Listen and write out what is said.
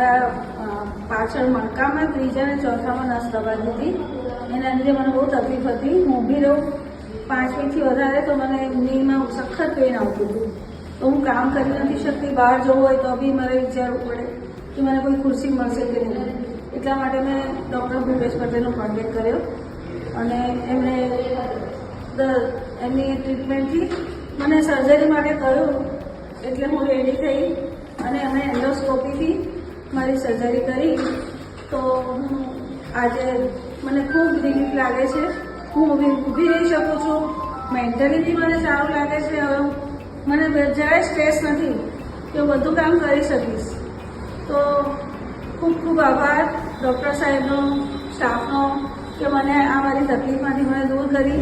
મારા પાછળ મણકામાં ત્રીજા અને ચોથામાં નસ દબાતી હતી. એના લીધે મને બહુ તકલીફ હતી. હું ઊભી રહું 5 મિનિટથી વધારે તો મને નીમાં સખત પેઇન આવતું હતું. તો હું કામ કરી નથી શકતી. બહાર જવું હોય તો બી મારે વિચારવું પડે કે મને કોઈ ખુરશી મળશે કે નહીં. એટલા માટે મેં ડૉક્ટર ભૂપેશ પટેલનો કોન્ટેક્ટ કર્યો અને એમની ટ્રીટમેન્ટથી મને સર્જરી માટે કહ્યું. એટલે હું રેડી થઈ અને અમે એન્ડોસ્કોપીથી મારી સર્જરી કરી. તો હું આજે મને ખૂબ રિલીફ લાગે છે. હું ઊભી રહી શકું છું. મેન્ટલી બી મને સારું લાગે છે. હવે મને જરાય સ્ટ્રેસ નથી કે હું બધું કામ કરી શકીશ. તો ખૂબ ખૂબ આભાર ડૉક્ટર સાહેબનો, સ્ટાફનો કે મને આ મારી તકલીફમાંથી મને દૂર કરી.